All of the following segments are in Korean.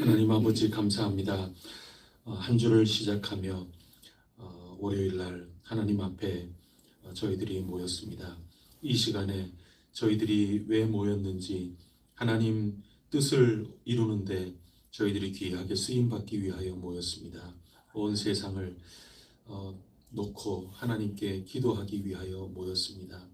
하나님 아버지 감사합니다. 한 주를 시작하며 월요일 날 하나님 앞에 저희들이 모였습니다. 이 시간에 저희들이 왜 모였는지 하나님 뜻을 이루는데 저희들이 귀하게 쓰임받기 위하여 모였습니다. 온 세상을 놓고 하나님께 기도하기 위하여 모였습니다.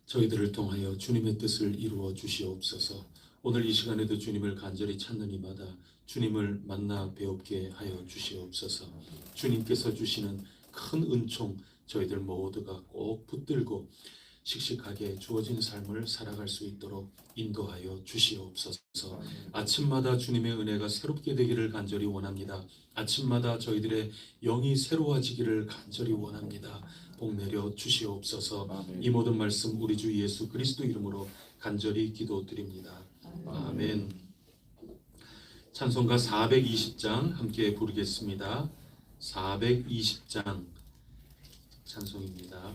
저희들을 통하여 주님의 뜻을 이루어 주시옵소서. 오늘 이 시간에도 주님을 간절히 찾는 이마다 주님을 만나 배웁게 하여 주시옵소서. 주님께서 주시는 큰 은총 저희들 모두가 꼭 붙들고 씩씩하게 주어진 삶을 살아갈 수 있도록 인도하여 주시옵소서. 아침마다 주님의 은혜가 새롭게 되기를 간절히 원합니다. 아침마다 저희들의 영이 새로워지기를 간절히 원합니다. 복 내려 주시옵소서. 아멘. 이 모든 말씀 우리 주 예수 그리스도 이름으로 간절히 기도드립니다. 아멘. 찬송가 420장 함께 부르겠습니다. 420장 찬송입니다.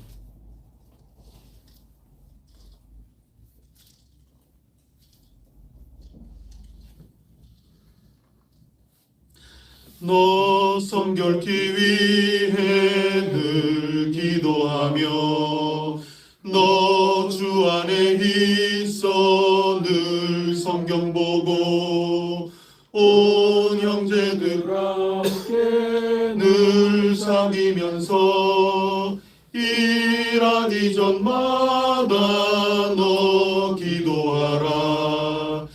너 성결케 위해 늘 기도하며 너 주 안에 있어 늘 성경 보고 온 형제들 함께 늘 사귀면서 일하기 전마다 너 기도하라.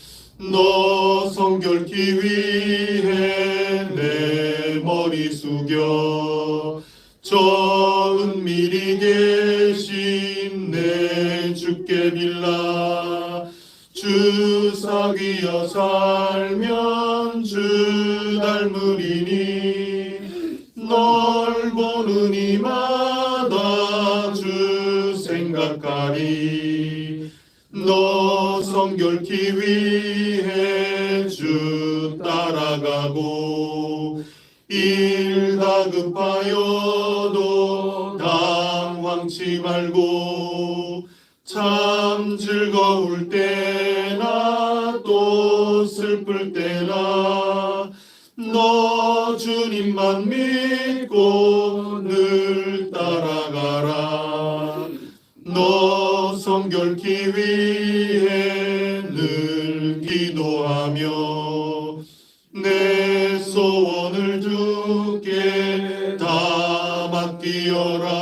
너 성결케 위해 내 머리 숙여 저 은밀히 계신 내 주께 빌라. 주 사귀어 살면 주 닮으리니 널 보는 이마다 주 생각하리. 너 성결케 위해 주 따라가고 일 다급하여도 당황치 말고 참 즐거울 때나 또 슬플 때나 너 주님만 믿고 늘 따라가라. 너 성결케 위해 늘 기도하며 내 소원을 주께 다 맡기어라.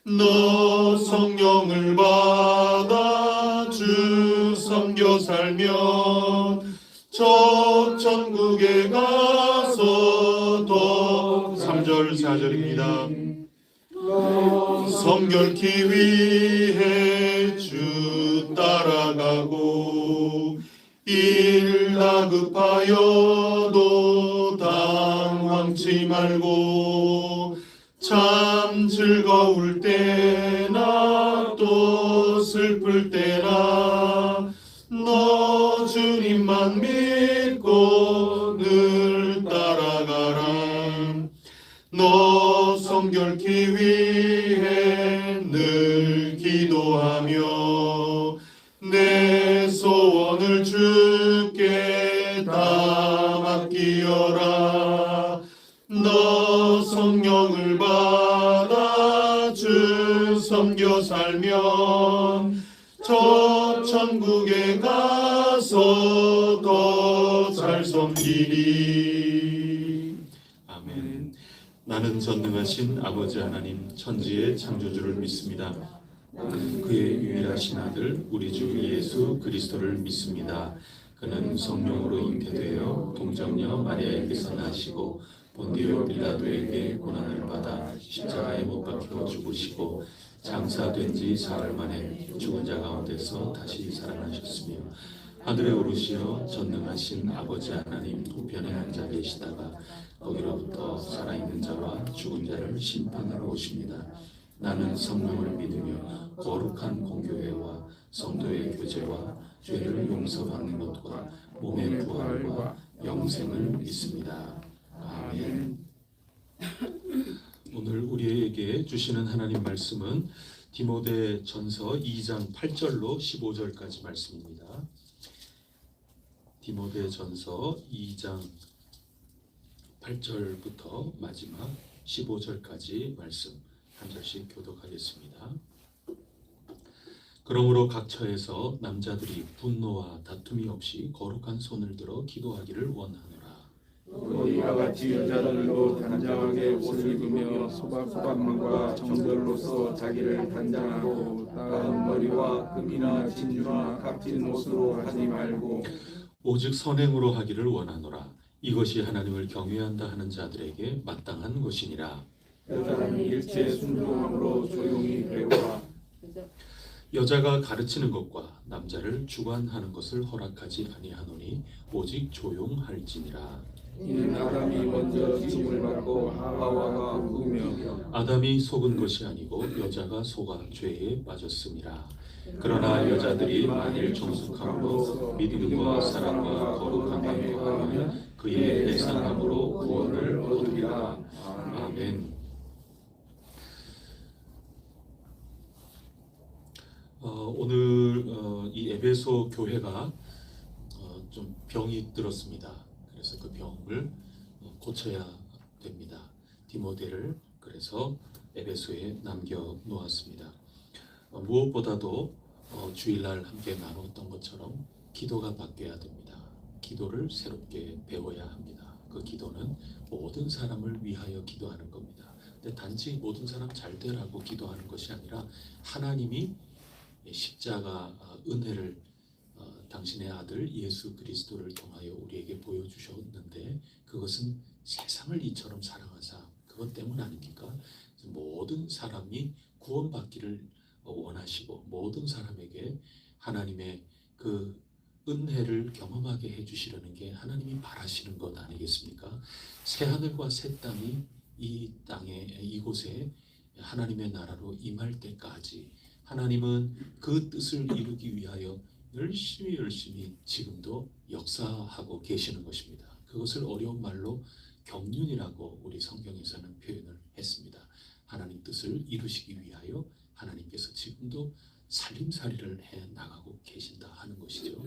너 성령을 받아 주 섬겨 살면 저 천국에 가서 더 3절 4절입니다. 성결케 위해 주 따라가고 일 다급하여도 당황치 말고 참 즐거울 때나 또 슬플 때나 너 주님만 믿고 늘 따라가라. 너 성결케 위해 늘 기도하며 내 소원을 주께 다 맡기어라. 너 성령을 받아 주 섬겨 살면 저 천국에 가서 더 잘 섬기리. 아멘. 나는 전능하신 아버지 하나님 천지의 창조주를 믿습니다. 그의 유일하신 아들 우리 주 예수 그리스도를 믿습니다. 그는 성령으로 잉태되어 동정녀 마리아에게서 나시고 본디오 빌라도에게 고난을 받아 십자가에 못 박혀 죽으시고 장사된 지 사흘 만에 죽은 자 가운데서 다시 살아나셨으며 하늘에 오르시어 전능하신 아버지 하나님 우편에 앉아 계시다가 거기로부터 살아있는 자와 죽은 자를 심판하러 오십니다. 나는 성령을 믿으며 거룩한 공교회와 성도의 교제와 죄를 용서받는 것과 몸의 부활과 영생을 믿습니다. 아멘. 오늘 우리에게 주시는 하나님 말씀은 디모데 전서 2장 8절로 15절까지 말씀입니다. 디모데전서 2장 8절부터 마지막 15절까지 말씀 한 절씩 교독하겠습니다. 그러므로 각 처에서 남자들이 분노와 다툼이 없이 거룩한 손을 들어 기도하기를 원하노라. 또 이와 같이 여자들도 단장하게 옷을 입으며 소박소박함과 정결로서 자기를 단장하고 나은 머리와 금이나 진주나 값진 옷으로 하지 말고 오직 선행으로 하기를 원하노라. 이것이 하나님을 경외한다 하는 자들에게 마땅한 것이니라. 여자는 일체 순종함으로 조용히 배우라. 여자가 가르치는 것과 남자를 주관하는 것을 허락하지 아니하노니 오직 조용할지니라. 이는 아담이 먼저 지음을 받고 하와가 후며 아담이 속은 것이 아니고 여자가 속아 죄에 빠졌음이라. 그러나 여자들이 만일 정숙함으로 믿음과 사랑과 거룩함에 거하면 그의 해상함으로 구원을 얻으리라. 아멘. 오늘 이 에베소 교회가 좀 병이 들었습니다. 그래서 그 병을 고쳐야 됩니다. 디모데를 그래서 에베소에 남겨 놓았습니다. 무엇보다도 주일날 함께 나눴던 것처럼 기도가 바뀌어야 됩니다. 기도를 새롭게 배워야 합니다. 그 기도는 모든 사람을 위하여 기도하는 겁니다. 근데 단지 모든 사람 잘 되라고 기도하는 것이 아니라 하나님이 십자가 은혜를 당신의 아들 예수 그리스도를 통하여 우리에게 보여주셨는데 그것은 세상을 이처럼 사랑하사 그것 때문 아닙니까? 모든 사람이 구원받기를 원하시고 모든 사람에게 하나님의 그 은혜를 경험하게 해주시려는 게 하나님이 바라시는 것 아니겠습니까? 새 하늘과 새 땅이 이 땅에 이곳에 하나님의 나라로 임할 때까지 하나님은 그 뜻을 이루기 위하여 열심히 지금도 역사하고 계시는 것입니다. 그것을 어려운 말로 경륜이라고 우리 성경에서는 표현을 했습니다. 하나님 뜻을 이루시기 위하여 하나님께서 지금도 살림살이를 해 나가고 계신다 하는 것이죠.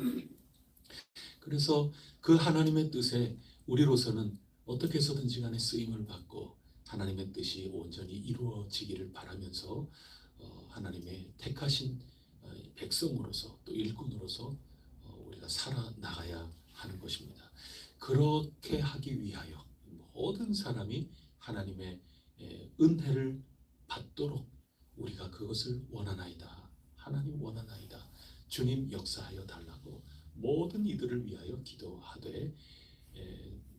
그래서 그 하나님의 뜻에 우리로서는 어떻게 해서든지 간에 쓰임을 받고 하나님의 뜻이 온전히 이루어지기를 바라면서 하나님의 택하신 백성으로서 또 일꾼으로서 우리가 살아나가야 하는 것입니다. 그렇게 하기 위하여 모든 사람이 하나님의 은혜를 받도록 우리가 그것을 원하나이다. 하나님 원하나이다. 주님 역사하여 달라고 모든 이들을 위하여 기도하되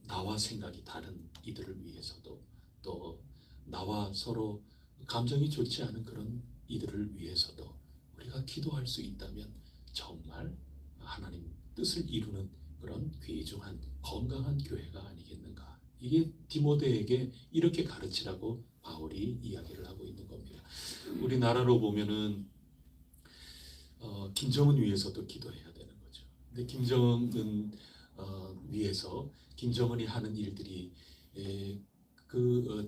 나와 생각이 다른 이들을 위해서도 또 나와 서로 감정이 좋지 않은 그런 이들을 위해서도 우리가 기도할 수 있다면 정말 하나님 뜻을 이루는 그런 귀중한 건강한 교회가 아니겠는가. 이게 디모데에게 이렇게 가르치라고 바울이 이야기를 하고 있는 겁니다. 우리나라로 보면은 김정은 위해서도 기도해야 되는 거죠. 근데 김정은 위해서 김정은이 하는 일들이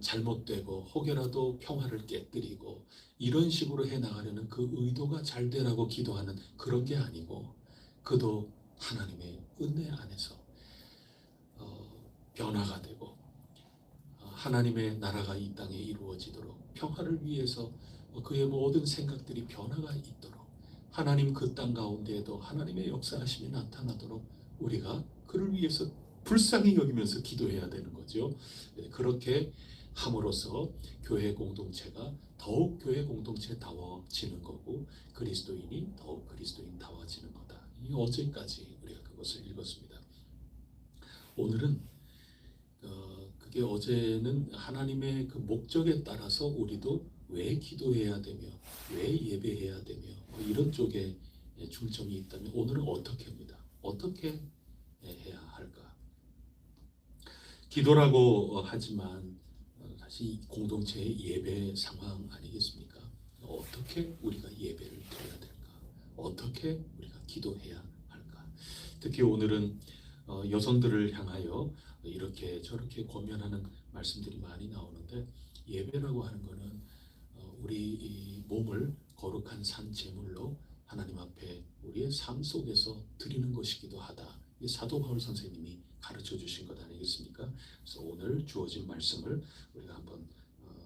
잘못되고 혹여라도 평화를 깨뜨리고 이런 식으로 해나가려는 그 의도가 잘 되라고 기도하는 그런 게 아니고 그도 하나님의 은혜 안에서 변화가 되고 하나님의 나라가 이 땅에 이루어지도록 평화를 위해서 그의 모든 생각들이 변화가 있도록 하나님 그 땅 가운데에도 하나님의 역사하심이 나타나도록 우리가 그를 위해서 불쌍히 여기면서 기도해야 되는 거죠. 그렇게 함으로써 교회 공동체가 더욱 교회 공동체다워지는 거고 그리스도인이 더욱 그리스도인다워지는 거다. 이 어제까지 우리가 그것을 읽었습니다. 오늘은 그게 어제는 하나님의 그 목적에 따라서 우리도 왜 기도해야 되며 왜 예배해야 되며 이런 쪽에 중점이 있다면 오늘은 어떻게 합니다. 어떻게 해야 할까? 기도라고 하지만 사실 공동체의 예배 상황 아니겠습니까? 어떻게 우리가 예배를 드려야 될까? 어떻게 우리가 기도해야 할까? 특히 오늘은 여성들을 향하여 이렇게 저렇게 권면하는 말씀들이 많이 나오는데 예배라고 하는 것은 우리 이 몸을 거룩한 산 제물로 하나님 앞에 우리의 삶 속에서 드리는 것이기도 하다. 이 사도 바울 선생님이 가르쳐 주신 것 아니겠습니까? 그래서 오늘 주어진 말씀을 우리가 한번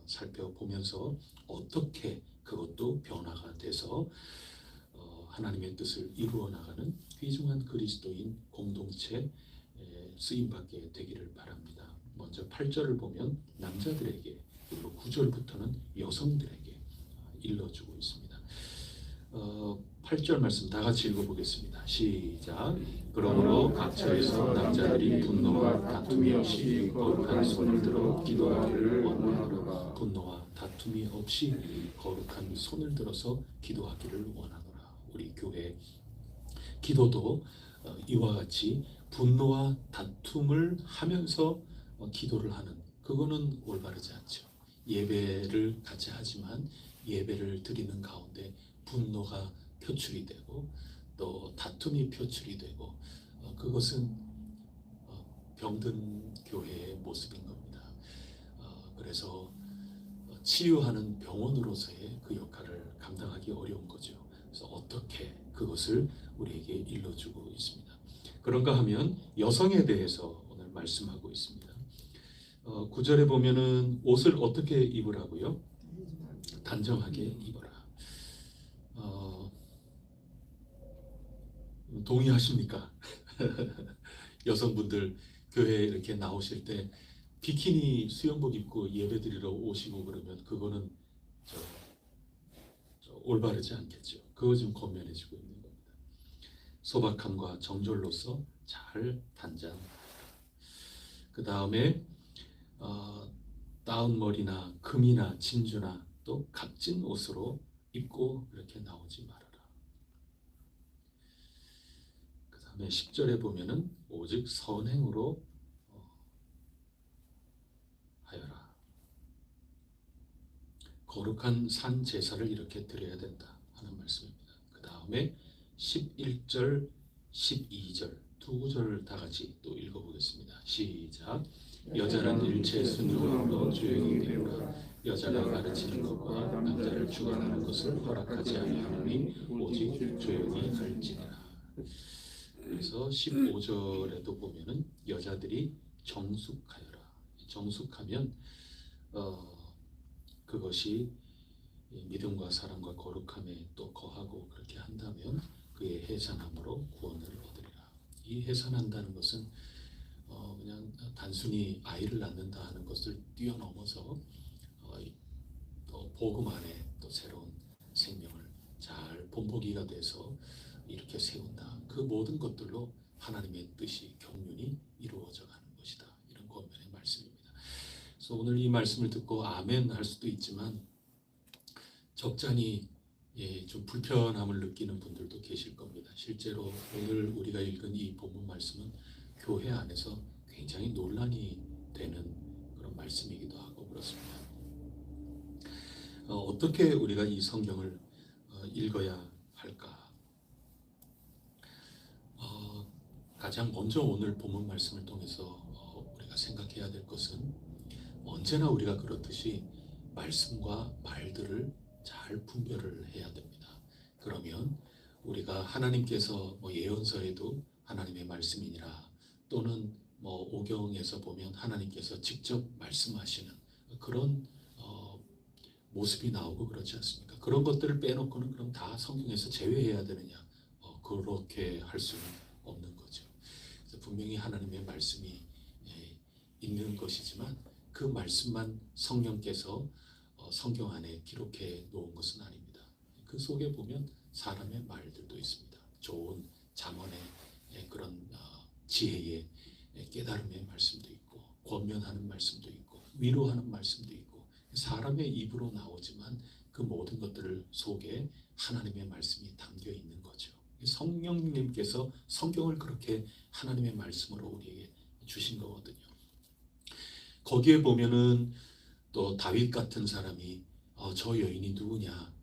살펴보면서 어떻게 그것도 변화가 돼서 하나님의 뜻을 이루어 나가는 귀중한 그리스도인 공동체 쓰임받게 되기를 바랍니다. 먼저 8절을 보면 남자들에게, 그리고 9절부터는 여성들에게 일러주고 있습니다. 8절 말씀 다 같이 읽어보겠습니다. 시작. 그러므로 각처에서 남자들이 분노와 다툼이 없이 거룩한 손을 들어 기도하기를 원하노라. 분노와 다툼이 없이 거룩한 손을 들어서 기도하기를 원하노라. 우리 교회 기도도 이와 같이 분노와 다툼을 하면서 기도를 하는, 그거는 올바르지 않죠. 예배를 같이 하지만 예배를 드리는 가운데 분노가 표출이 되고 또 다툼이 표출이 되고 그것은 병든 교회의 모습인 겁니다. 그래서 치유하는 병원으로서의 그 역할을 감당하기 어려운 거죠. 그래서 어떻게 그것을 우리에게 일러주고 있습니다. 그런가 하면 여성에 대해서 오늘 말씀하고 있습니다. 9절에 보면은 옷을 어떻게 입으라고요? 단정하게 입어라. 동의하십니까? 여성분들 교회에 이렇게 나오실 때 비키니 수영복 입고 예배드리러 오시고 그러면 그거는 올바르지 않겠죠. 그거 좀 권면해주고 있는 겁니다. 소박함과 정절로서 잘 단장하라. 그 다음에 다운머리나 금이나 진주나 또 값진 옷으로 입고 그렇게 나오지 말아라. 그 다음에 10절에 보면은 오직 선행으로 하여라. 거룩한 산 제사를 이렇게 드려야 된다 하는 말씀입니다. 그 다음에 11절, 12절 두 구절을 다 같이 또 읽어보겠습니다. 시작. 여자는 일체 순종으로 조용히 배우라. 여자가 가르치는 것과 남자를 주관하는 것을 허락하지 아니하노니 오직 조용히 할지니라. 그래서 15절에도 보면은 여자들이 정숙하여라. 정숙하면 그것이 믿음과 사랑과 거룩함에 또 거하고 그렇게 한다면 그의 해산함으로 구원을 얻으리라. 이 해산한다는 것은 그냥 단순히 아이를 낳는다 하는 것을 뛰어넘어서 또 복음 안에 또 새로운 생명을 잘 본보기가 돼서 이렇게 세운다. 그 모든 것들로 하나님의 뜻이 경륜이 이루어져 가는 것이다. 이런 권면의 말씀입니다. 그래서 오늘 이 말씀을 듣고 아멘 할 수도 있지만 적잖이 좀 불편함을 느끼는 분들도 계실 겁니다. 실제로 오늘 우리가 읽은 이 본문 말씀은 교회 안에서 굉장히 논란이 되는 그런 말씀이기도 하고 그렇습니다. 어떻게 우리가 이 성경을 읽어야 할까? 가장 먼저 오늘 본문 말씀을 통해서 우리가 생각해야 될 것은 언제나 우리가 그렇듯이 말씀과 말들을 잘 분별을 해야 됩니다. 그러면 우리가 하나님께서 예언서에도 하나님의 말씀이니라 또는 오경에서 보면 하나님께서 직접 말씀하시는 그런 모습이 나오고 그렇지 않습니까? 그런 것들을 빼놓고는 그럼 다 성경에서 제외해야 되느냐? 그렇게 할 수는 없는 거죠. 그래서 분명히 하나님의 말씀이 있는 것이지만 그 말씀만 성령께서 성경 안에 기록해 놓은 것은 아닙니다. 그 속에 보면 사람의 말들도 있습니다. 좋은 잠언의 그런 지혜의 깨달음의 말씀도 있고 권면하는 말씀도 있고 위로하는 말씀도 있고 사람의 입으로 나오지만 그 모든 것들 속에 하나님의 말씀이 담겨 있는 거죠. 성령님께서 성경을 그렇게 하나님의 말씀으로 우리에게 주신 거거든요. 거기에 보면은 또 다윗 같은 사람이 저 여인이 누구냐?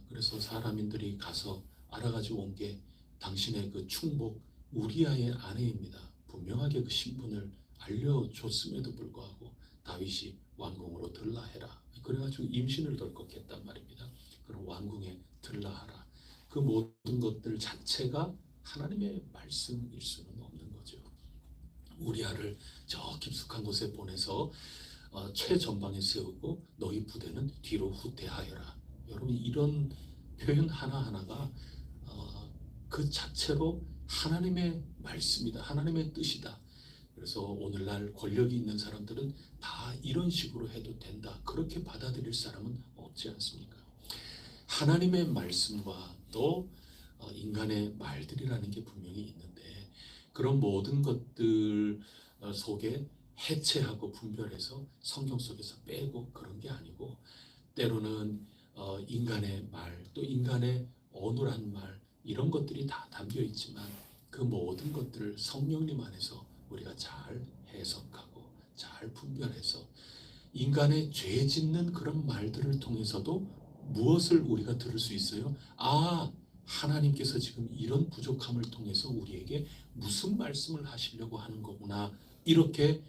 그래서 사람인들이 가서 알아가지고 온 게 당신의 그 충복 우리아의 아내입니다. 분명하게 그 신분을 알려줬음에도 불구하고 다윗이 왕궁으로 들라해라. 그래가지고 임신을 덜컥했단 말입니다. 그럼 왕궁에 들라하라. 그 모든 것들 자체가 하나님의 말씀일 수는 없는 우리아를 저 깊숙한 곳에 보내서 최전방에 세우고 너희 부대는 뒤로 후퇴하여라. 여러분, 이런 표현 하나하나가 그 자체로 하나님의 말씀이다. 하나님의 뜻이다. 그래서 오늘날 권력이 있는 사람들은 다 이런 식으로 해도 된다. 그렇게 받아들일 사람은 없지 않습니까? 하나님의 말씀과 또 인간의 말들이라는 게 분명히 있는데, 그런 모든 것들 속에 해체하고 분별해서 성경 속에서 빼고 그런 게 아니고, 때로는 인간의 말, 또 인간의 어눌한 말, 이런 것들이 다 담겨 있지만 그 모든 것들을 성령님 안에서 우리가 잘 해석하고 잘 분별해서 인간의 죄 짓는 그런 말들을 통해서도 무엇을 우리가 들을 수 있어요? 아, 하나님께서 지금 이런 부족함을 통해서 우리에게 무슨 말씀을 하시려고 하는 거구나. 이렇게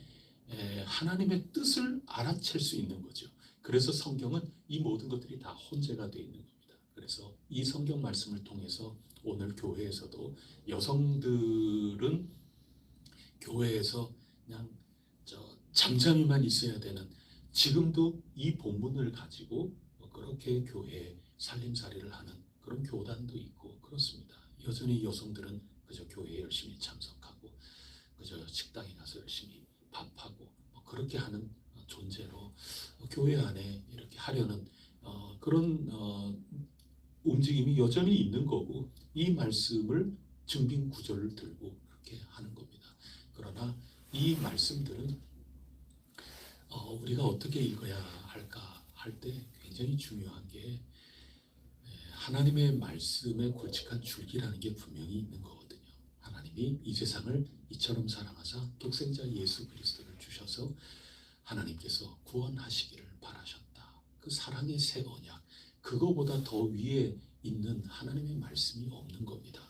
하나님의 뜻을 알아챌 수 있는 거죠. 그래서 성경은 이 모든 것들이 다 혼재가 되어 있는 겁니다. 그래서 이 성경 말씀을 통해서 오늘 교회에서도 여성들은 교회에서 그냥 잠잠히만 있어야 되는, 지금도 이 본문을 가지고 그렇게 교회 살림살이를 하는 그런 교단도 있고 그렇습니다. 여전히 여성들은 그저 교회에 열심히 참석하고 그저 식당에 가서 열심히 밥하고 그렇게 하는 존재로 교회 안에 이렇게 하려는 그런 움직임이 여전히 있는 거고, 이 말씀을 증빙 구절을 들고 그렇게 하는 겁니다. 그러나 이 말씀들은 우리가 어떻게 읽어야 할까 할 때 굉장히 중요한 게 하나님의 말씀의 굵직한 줄기라는 게 분명히 있는 거거든요. 하나님이 이 세상을 이처럼 사랑하사 독생자 예수 그리스도를 주셔서 하나님께서 구원하시기를 바라셨다. 그 사랑의 새 언약, 그거보다 더 위에 있는 하나님의 말씀이 없는 겁니다.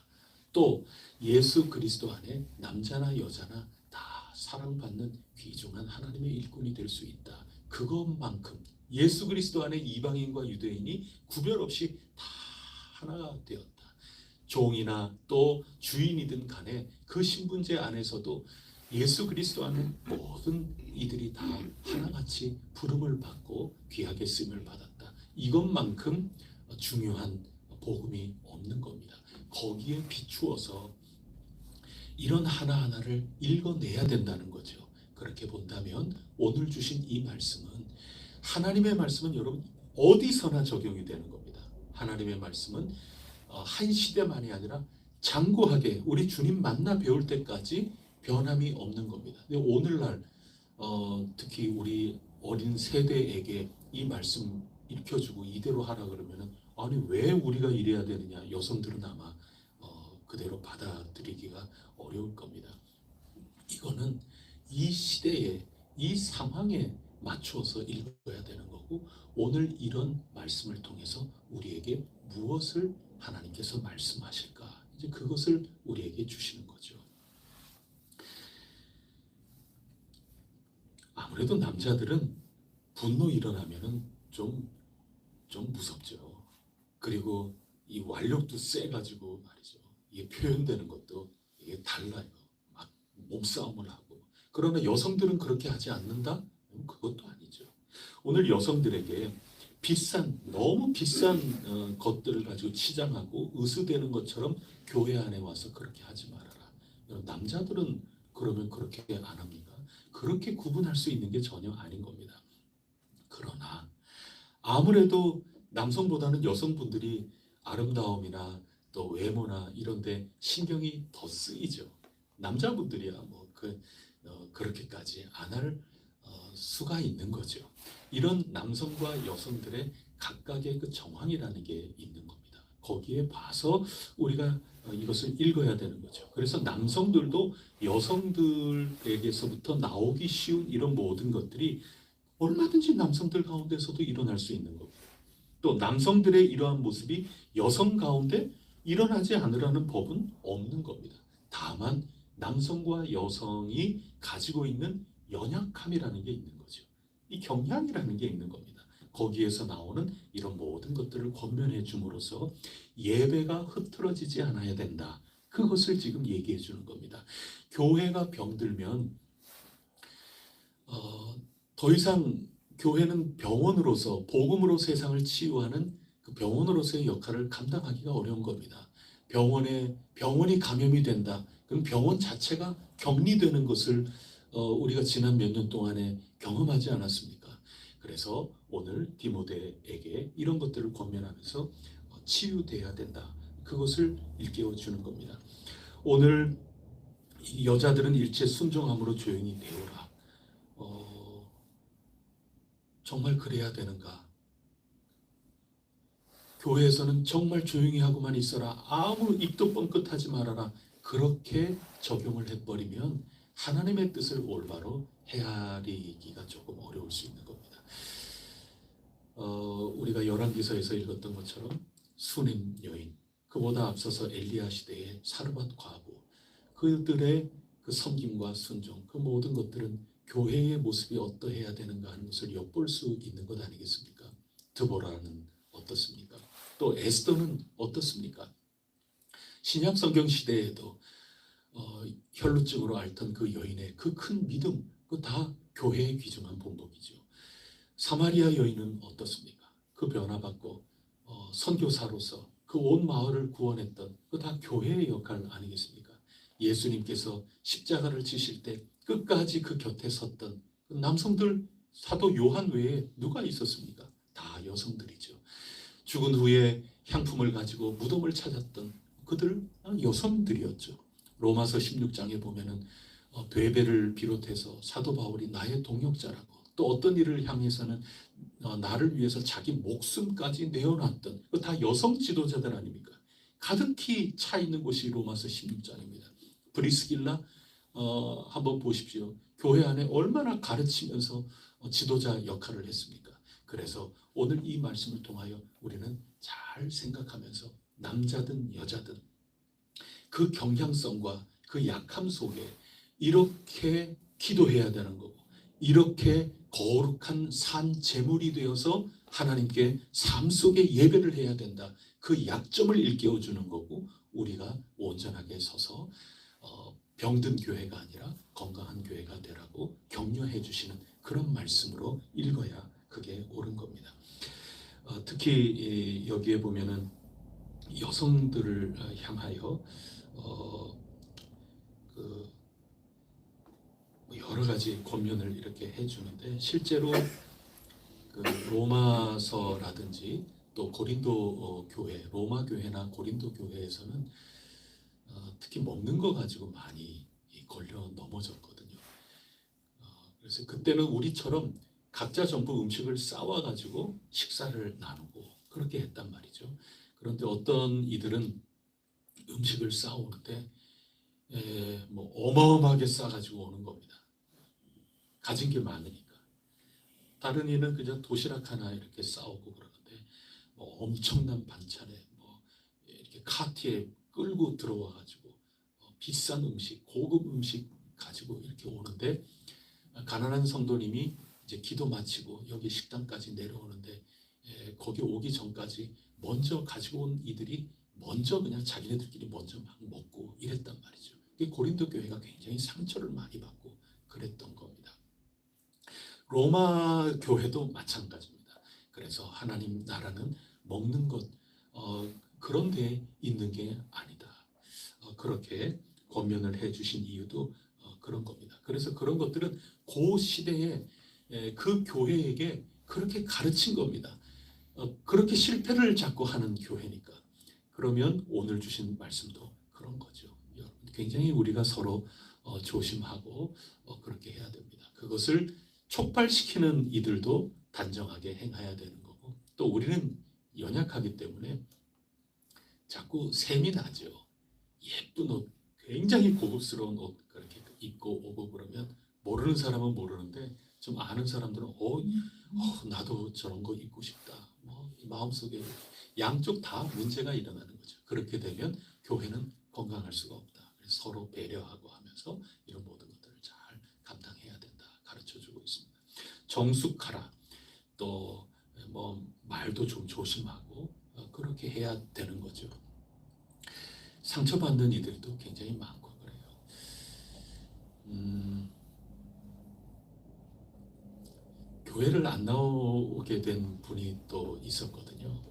또 예수 그리스도 안에 남자나 여자나 다 사랑받는 귀중한 하나님의 일꾼이 될 수 있다. 그것만큼 예수 그리스도 안에 이방인과 유대인이 구별 없이 다 하나가 되었다. 종이나 또 주인이든 간에 그 신분제 안에서도 예수 그리스도 안에 모든 이들이 다 하나같이 부름을 받고 귀하게 쓰임을 받았다. 이것만큼 중요한 복음이 없는 겁니다. 거기에 비추어서 이런 하나하나를 읽어내야 된다는 거죠. 그렇게 본다면 오늘 주신 이 말씀은, 하나님의 말씀은 여러분 어디서나 적용이 되는 겁니다. 하나님의 말씀은 한 시대만이 아니라 장구하게 우리 주님 만나 배울 때까지 변함이 없는 겁니다. 근데 오늘날 특히 우리 어린 세대에게 이 말씀 읽혀주고 이대로 하라 그러면은, 아니 왜 우리가 이래야 되느냐, 여성들은 아마 그대로 받아들이기가 어려울 겁니다. 이거는 이 시대에 이 상황에 맞추어서 읽어야 되는 거고, 오늘 이런 말씀을 통해서 우리에게 무엇을 하나님께서 말씀하실까, 이제 그것을 우리에게 주시는 거죠. 아무래도 남자들은 분노 일어나면은 좀 무섭죠. 그리고 이 완력도 세가지고 말이죠. 이게 표현되는 것도 이게 달라요. 막 몸싸움을 하고. 그러나 여성들은 그렇게 하지 않는다? 그것도 아니죠. 오늘 여성들에게 너무 비싼 것들을 가지고 치장하고 의수되는 것처럼 교회 안에 와서 그렇게 하지 말아라. 남자들은 그러면 그렇게 안 합니까? 그렇게 구분할 수 있는 게 전혀 아닌 겁니다. 그러나 아무래도 남성보다는 여성분들이 아름다움이나 또 외모나 이런데 신경이 더 쓰이죠. 남자분들이야 그렇게까지 안 할 수가 있는 거죠. 이런 남성과 여성들의 각각의 그 정황이라는 게 있는 겁니다. 거기에 봐서 우리가 이것을 읽어야 되는 거죠. 그래서 남성들도 여성들에게서부터 나오기 쉬운 이런 모든 것들이 얼마든지 남성들 가운데서도 일어날 수 있는 겁니다. 또 남성들의 이러한 모습이 여성 가운데 일어나지 않으라는 법은 없는 겁니다. 다만 남성과 여성이 가지고 있는 연약함이라는 게 있는 거죠. 이 경향이라는 게 있는 겁니다. 거기에서 나오는 이런 모든 것들을 권면해 줌으로써 예배가 흐트러지지 않아야 된다. 그것을 지금 얘기해 주는 겁니다. 교회가 병들면 더 이상 교회는 병원으로서 복음으로 세상을 치유하는 그 병원으로서의 역할을 감당하기가 어려운 겁니다. 병원이 감염이 된다. 그럼 병원 자체가 격리되는 것을 우리가 지난 몇 년 동안에 경험하지 않았습니까? 그래서 오늘 디모데에게 이런 것들을 권면하면서 치유돼야 된다. 그것을 일깨워 주는 겁니다. 오늘 여자들은 일체 순종함으로 조용히 배우라. 정말 그래야 되는가? 교회에서는 정말 조용히 하고만 있어라. 아무 입도 뻥끗하지 말아라. 그렇게 적용을 해버리면 하나님의 뜻을 올바로 헤아리기가 조금 어려울 수 있는 겁니다. 우리가 열왕기서에서 읽었던 것처럼 수넴 여인, 그보다 앞서서 엘리야 시대의 사르밧 과부, 그들의 그 섬김과 순종, 그 모든 것들은 교회의 모습이 어떠해야 되는가 하는 것을 엿볼 수 있는 것 아니겠습니까? 드보라는 어떻습니까? 또 에스더는 어떻습니까? 신약 성경 시대에도 혈루증으로 앓던 그 여인의 그 큰 믿음, 그 다 교회에 귀중한 본보기죠. 사마리아 여인은 어떻습니까? 그 변화받고 선교사로서 그 온 마을을 구원했던 그 다 교회의 역할 아니겠습니까? 예수님께서 십자가를 지실 때 끝까지 그 곁에 섰던 그 남성들, 사도 요한 외에 누가 있었습니까? 다 여성들이죠. 죽은 후에 향품을 가지고 무덤을 찾았던 그들 여성들이었죠. 로마서 16장에 보면은 베베를 비롯해서 사도 바울이 나의 동역자라고, 또 어떤 일을 향해서는 나를 위해서 자기 목숨까지 내어놨던 그 다 여성 지도자들 아닙니까? 가득히 차 있는 곳이 로마서 16장입니다. 브리스길라 한번 보십시오. 교회 안에 얼마나 가르치면서 지도자 역할을 했습니까? 그래서 오늘 이 말씀을 통하여 우리는 잘 생각하면서 남자든 여자든 그 경향성과 그 약함 속에 이렇게 기도해야 되는 거고, 이렇게 거룩한 산 제물이 되어서 하나님께 삶 속에 예배를 해야 된다. 그 약점을 일깨워 주는 거고, 우리가 온전하게 서서 병든 교회가 아니라 건강한 교회가 되라고 격려해 주시는 그런 말씀으로 읽어야 그게 옳은 겁니다. 특히 여기에 보면은 여성들을 향하여 여러 가지 권면을 이렇게 해주는데, 실제로 그 로마서라든지 또 고린도 교회, 로마 교회나 고린도 교회에서는 특히 먹는 거 가지고 많이 걸려 넘어졌거든요. 그래서 그때는 우리처럼 각자 전부 음식을 싸와가지고 식사를 나누고 그렇게 했단 말이죠. 그런데 어떤 이들은 음식을 싸오는데 뭐 어마어마하게 싸가지고 오는 겁니다. 가진 게 많으니까. 다른 이는 그냥 도시락 하나 이렇게 싸오고 그러는데 뭐 엄청난 반찬에 뭐 이렇게 카트에 끌고 들어와가지고 비싼 음식, 고급 음식 가지고 이렇게 오는데, 가난한 성도님이 이제 기도 마치고 여기 식당까지 내려오는데 거기 오기 전까지 먼저 가지고 온 이들이 먼저 그냥 자기네들끼리 먼저 막 먹고 이랬단 말이죠. 고린도 교회가 굉장히 상처를 많이 받고 그랬던 겁니다. 로마 교회도 마찬가지입니다. 그래서 하나님 나라는 먹는 것 그런 데 있는 게 아니다. 그렇게 권면을 해주신 이유도 그런 겁니다. 그래서 그런 것들은 그 시대에 그 교회에게 그렇게 가르친 겁니다. 그렇게 실패를 자꾸 하는 교회니까. 그러면 오늘 주신 말씀도 그런 거죠. 여러분, 굉장히 우리가 서로 조심하고 그렇게 해야 됩니다. 그것을 촉발시키는 이들도 단정하게 행해야 되는 거고, 또 우리는 연약하기 때문에 자꾸 셈이 나죠. 예쁜 옷, 굉장히 고급스러운 옷 그렇게 입고 오고 그러면 모르는 사람은 모르는데 좀 아는 사람들은 나도 저런 거 입고 싶다. 뭐 마음속에 양쪽 다 문제가 일어나는 거죠. 그렇게 되면 교회는 건강할 수가 없다. 그래서 서로 배려하고 하면서 이런 모든 것들을 잘 감당해야 된다. 가르쳐주고 있습니다. 정숙하라. 또 뭐 말도 좀 조심하고 그렇게 해야 되는 거죠. 상처받는 이들도 굉장히 많고 그래요. 교회를 안 나오게 된 분이 또 있었거든요.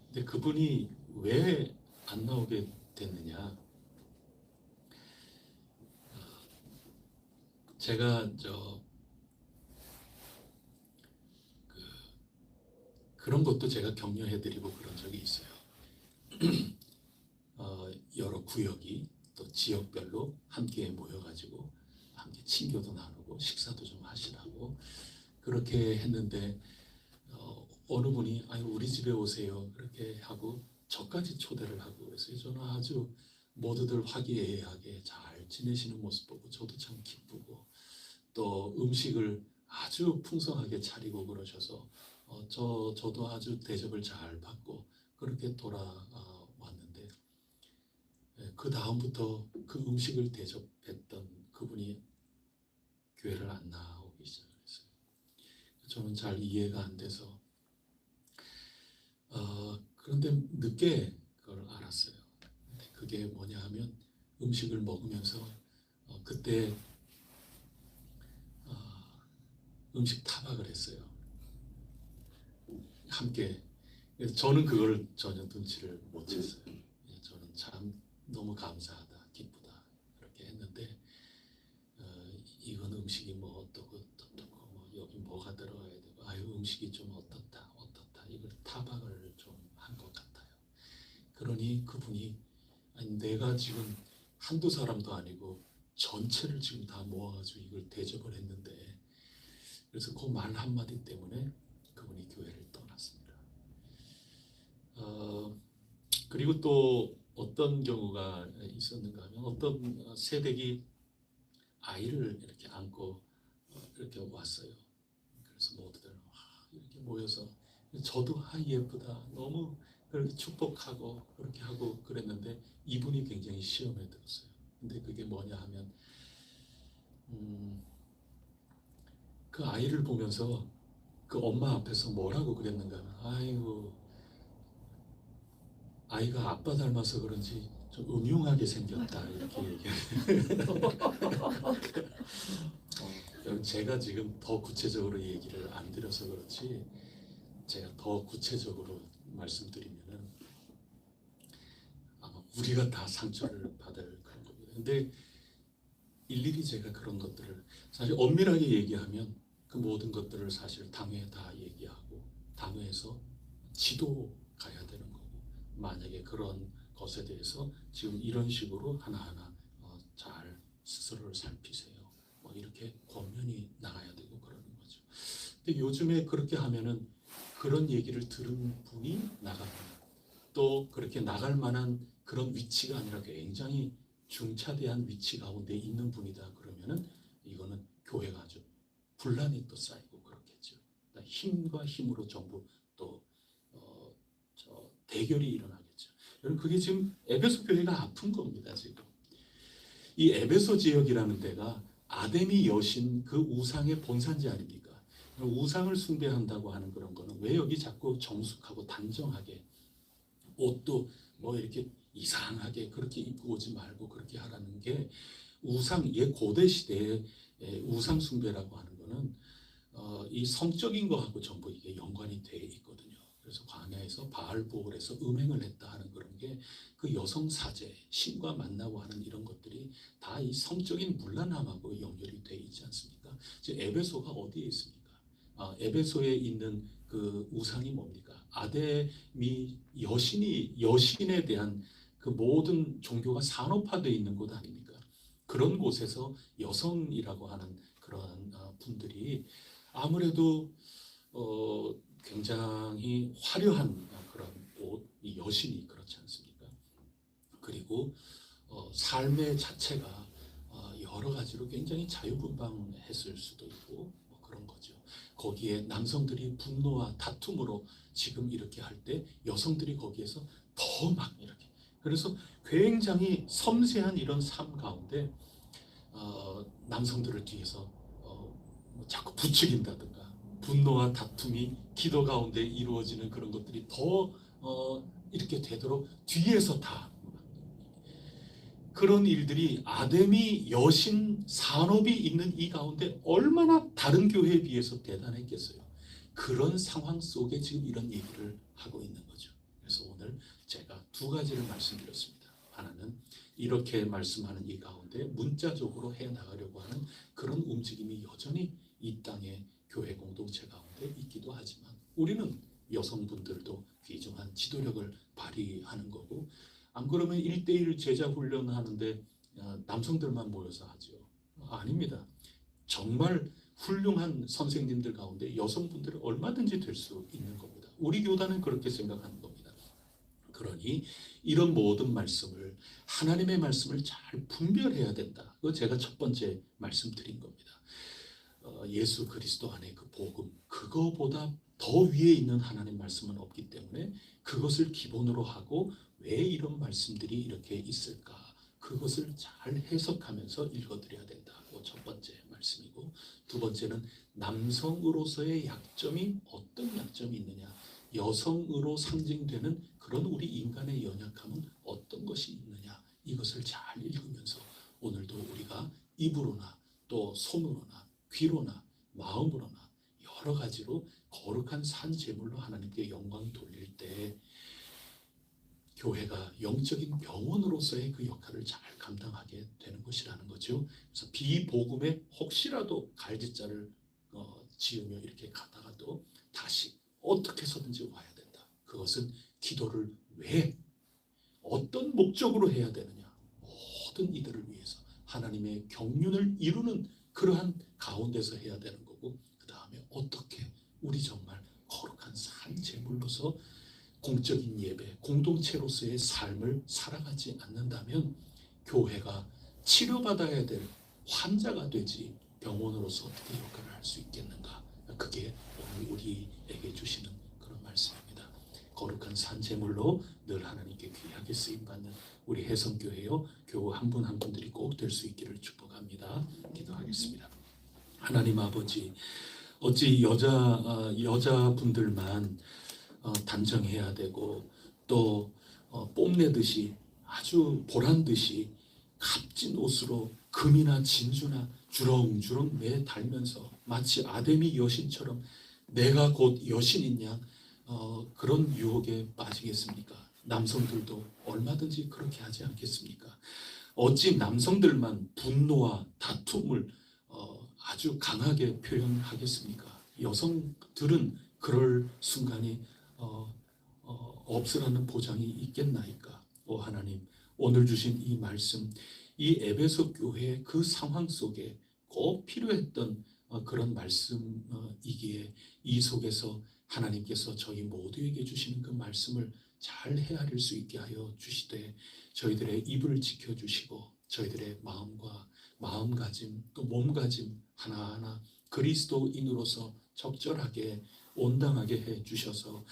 근데 그분이 왜 안 나오게 됐느냐? 제가 그런 것도 제가 격려해드리고 그런 적이 있어요. 여러 구역이 또 지역별로 함께 모여가지고 함께 친교도 나누고 식사도 좀 하시라고 그렇게 했는데 어느 분이 아유 우리 집에 오세요 그렇게 하고 저까지 초대를 하고 그래서 저는 아주 모두들 화기애애하게 잘 지내시는 모습 보고 저도 참 기쁘고 또 음식을 아주 풍성하게 차리고 그러셔서 저도 아주 대접을 잘 받고 그렇게 돌아왔는데 그 다음부터 그 음식을 대접했던 그분이 교회를 안 나오기 시작했어요. 저는 잘 이해가 안 돼서 그런데 늦게 그걸 알았어요. 근데 그게 뭐냐 하면 음식을 먹으면서 그때 음식 타박을 했어요. 함께. 그래서 저는 그걸 전혀 눈치를 못 챘어요. 저는 참 너무 감사하다, 기쁘다 그렇게 했는데 이건 음식이 뭐 어떻고 뭐 여기 뭐가 들어가야 되고 아유 음식이 좀 어떻다 이걸 타박을 좀 한 것 같아요. 그러니 그분이 아니 내가 지금 한두 사람도 아니고 전체를 지금 다 모아가지고 이걸 대접을 했는데 그래서 그 말 한마디 때문에 그분이 교회를 떠났습니다. 그리고 또 어떤 경우가 있었는가 하면 어떤 새댁이 아이를 이렇게 안고 이렇게 왔어요. 그래서 모두들 이렇게 모여서 저도 예쁘다 너무 그렇게 축복하고 그렇게 하고 그랬는데 이분이 굉장히 시험에 들었어요. 근데 그게 뭐냐 하면 그 아이를 보면서 그 엄마 앞에서 뭐라고 그랬는가 하면 아이고 아이가 아빠 닮아서 그런지 좀 음흉하게 생겼다 이렇게 얘기해요. 제가 지금 더 구체적으로 얘기를 안 드려서 그렇지 제가 더 구체적으로 말씀드리면은 아마 우리가 다 상처를 받을 그런 겁니다. 근데 일일이 제가 그런 것들을 사실 엄밀하게 얘기하면 그 모든 것들을 사실 당회에 다 얘기하고 당회에서 지도 가야 되는 거고 만약에 그런 것에 대해서 지금 이런 식으로 하나하나 잘 스스로를 살피세요. 뭐 이렇게 권면이 나가야 되고 그러는 거죠. 근데 요즘에 그렇게 하면은 그런 얘기를 들은 분이 나갑니다. 또 그렇게 나갈 만한 그런 위치가 아니라 굉장히 중차대한 위치 가운데 있는 분이다 그러면은 이거는 교회가 아주 분란이 또 쌓이고 그렇겠죠. 힘과 힘으로 전부 또 대결이 일어나겠죠. 여러분 그게 지금 에베소 교회가 아픈 겁니다. 지금 이 에베소 지역이라는 데가 아데미 여신 그 우상의 본산지 아닙니까? 우상을 숭배한다고 하는 그런 거는 왜 여기 자꾸 정숙하고 단정하게 옷도 뭐 이렇게 이상하게 그렇게 입고 오지 말고 그렇게 하라는 게 우상 옛 고대 시대의 우상 숭배라고 하는 거는 이 성적인 거하고 전부 이게 연관이 돼 있거든요. 그래서 광야에서 바알보올에서 음행을 했다 하는 그런 게 그 여성 사제 신과 만나고 하는 이런 것들이 다 이 성적인 문란함하고 연결이 돼 있지 않습니까? 지금 에베소가 어디에 있습니까? 에베소에 있는 그 우상이 뭡니까? 아데미 여신에 대한 그 모든 종교가 산업화되어 있는 곳 아닙니까? 그런 곳에서 여성이라고 하는 그런 분들이 아무래도 굉장히 화려한 그런 옷, 이 여신이 그렇지 않습니까? 그리고 삶의 자체가 여러 가지로 굉장히 자유분방했을 수도 있고 뭐 그런 거죠. 거기에 남성들이 분노와 다툼으로 지금 이렇게 할 때 여성들이 거기에서 더 막 이렇게 그래서 굉장히 섬세한 이런 삶 가운데 남성들을 뒤에서 뭐 자꾸 부추긴다든가 분노와 다툼이 기도 가운데 이루어지는 그런 것들이 더 이렇게 되도록 뒤에서 다 그런 일들이 아데미 여신 산업이 있는 이 가운데 얼마나 다른 교회에 비해서 대단했겠어요. 그런 상황 속에 지금 이런 얘기를 하고 있는 거죠. 그래서 오늘 제가 두 가지를 말씀드렸습니다. 하나는 이렇게 말씀하는 이 가운데 문자적으로 해나가려고 하는 그런 움직임이 여전히 이 땅의 교회 공동체 가운데 있기도 하지만 우리는 여성분들도 귀중한 지도력을 발휘하는 거고, 안 그러면 1대1 제자 훈련하는데 남성들만 모여서 하죠. 아닙니다. 정말 훌륭한 선생님들 가운데 여성분들이 얼마든지 될 수 있는 겁니다. 우리 교단은 그렇게 생각하는 겁니다. 그러니 이런 모든 말씀을, 하나님의 말씀을 잘 분별해야 된다. 그거 제가 첫 번째 말씀드린 겁니다. 예수 그리스도 안에 그 복음, 그거보다 더 위에 있는 하나님 말씀은 없기 때문에 그것을 기본으로 하고 왜 이런 말씀들이 이렇게 있을까, 그것을 잘 해석하면서 읽어드려야 된다고 첫 번째 말씀이고, 두 번째는 남성으로서의 약점이 어떤 약점이 있느냐, 여성으로 상징되는 그런 우리 인간의 연약함은 어떤 것이 있느냐, 이것을 잘 읽으면서 오늘도 우리가 입으로나 또 손으로나 귀로나 마음으로나 여러 가지로 거룩한 산 제물로 하나님께 영광 돌릴 때 교회가 영적인 병원으로서의 그 역할을 잘 감당하게 되는 것이라는 거죠. 그래서 비복음에 혹시라도 갈짓자를 지으며 이렇게 가다가도 다시 어떻게 해서든지 와야 된다. 그것은 기도를 왜, 어떤 목적으로 해야 되느냐, 모든 이들을 위해서 하나님의 경륜을 이루는 그러한 가운데서 해야 되는 거고, 그 다음에 어떻게 우리 정말 거룩한 산 제물로서 공적인 예배, 공동체로서의 삶을 살아가지 않는다면 교회가 치료받아야 될 환자가 되지 병원으로서 어떻게 역할을 할 수 있겠는가. 그게 오늘 우리에게 주시는 그런 말씀입니다. 거룩한 산 제물로 늘 하나님께 귀하게 쓰임받는 우리 혜성교회요 교우 한 분 한 분들이 꼭 될 수 있기를 축복합니다. 기도하겠습니다. 하나님 아버지, 어찌 여자분들만 단정해야 되고 또 뽐내듯이 아주 보란듯이 값진 옷으로 금이나 진주나 주렁주렁 매달면서 마치 아데미 여신처럼 내가 곧 여신인 양 그런 유혹에 빠지겠습니까? 남성들도 얼마든지 그렇게 하지 않겠습니까? 어찌 남성들만 분노와 다툼을 아주 강하게 표현하겠습니까? 여성들은 그럴 순간이 없으라는 보장이 있겠나이까? 오 하나님, 오늘 주신 이 말씀, 이 에베소 교회의 그 상황 속에 꼭 필요했던 그런 말씀이기에 이 속에서 하나님께서 저희 모두에게 주시는 그 말씀을 잘 헤아릴 수 있게 하여 주시되 저희들의 입을 지켜주시고 저희들의 마음과 마음가짐 또 몸가짐 하나하나 그리스도인으로서 적절하게 온당하게 해 주셔서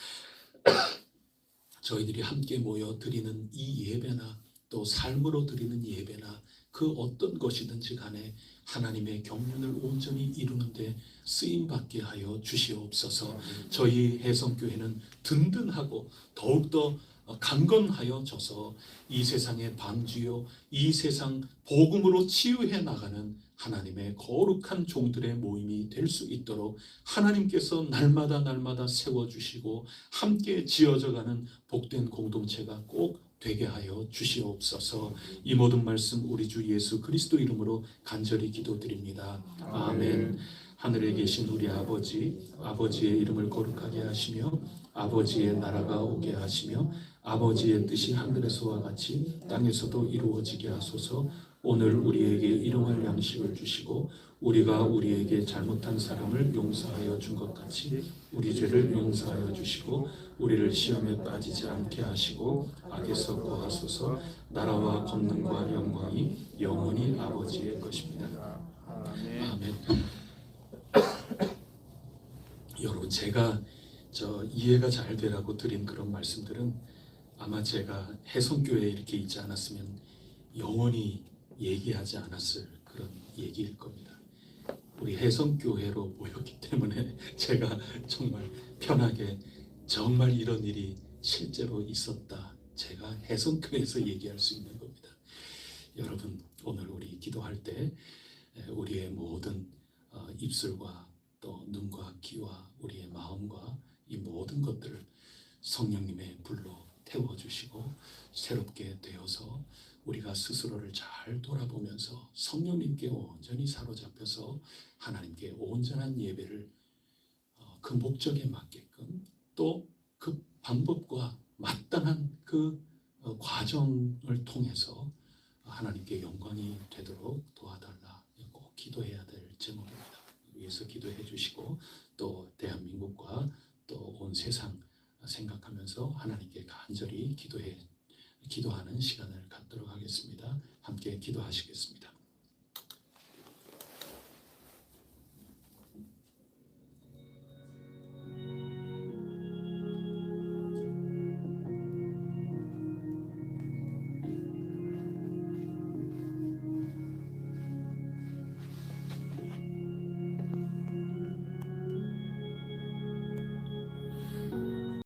저희들이 함께 모여 드리는 이 예배나 또 삶으로 드리는 예배나 그 어떤 것이든지 간에 하나님의 경륜을 온전히 이루는데 쓰임받게 하여 주시옵소서. 저희 혜성교회는 든든하고 더욱더 강건하여져서 이 세상의 방주요 이 세상 복음으로 치유해 나가는 하나님의 거룩한 종들의 모임이 될 수 있도록 하나님께서 날마다 세워주시고 함께 지어져가는 복된 공동체가 꼭 되게 하여 주시옵소서. 이 모든 말씀 우리 주 예수 그리스도 이름으로 간절히 기도드립니다. 아멘. 하늘에 계신 우리 아버지, 아버지의 이름을 거룩하게 하시며 아버지의 나라가 오게 하시며 아버지의 뜻이 하늘에서와 같이 땅에서도 이루어지게 하소서. 오늘 우리에게 일용할 양식을 주시고 우리가 우리에게 잘못한 사람을 용서하여 준 것 같이 우리 죄를 용서하여 주시고 우리를 시험에 빠지지 않게 하시고 악에서 구하소서. 나라와 권능과 영광이 영원히 아버지의 것입니다. 아멘. 여러분, 제가 이해가 잘 되라고 드린 그런 말씀들은 아마 제가 혜성교회에 이렇게 있지 않았으면 영원히 얘기하지 않았을 그런 얘기일 겁니다. 우리 혜성교회로 모였기 때문에 제가 정말 편하게 정말 이런 일이 실제로 있었다, 제가 혜성교회에서 얘기할 수 있는 겁니다. 여러분, 오늘 우리 기도할 때 우리의 모든 입술과 또 눈과 귀와 우리의 마음과 이 모든 것들을 성령님의 불로 태워주시고 새롭게 되어서 우리가 스스로를 잘 돌아보면서 성령님께 온전히 사로잡혀서 하나님께 온전한 예배를 그 목적에 맞게끔 또 그 방법과 마땅한 그 과정을 통해서 하나님께 영광이 되도록 도와달라. 꼭 기도해야 될 제목입니다. 위해서 기도해 주시고 또 대한민국과 또 온 세상 생각하면서 하나님께 간절히 기도하는 시간을 갖도록 하겠습니다. 함께 기도하시겠습니다.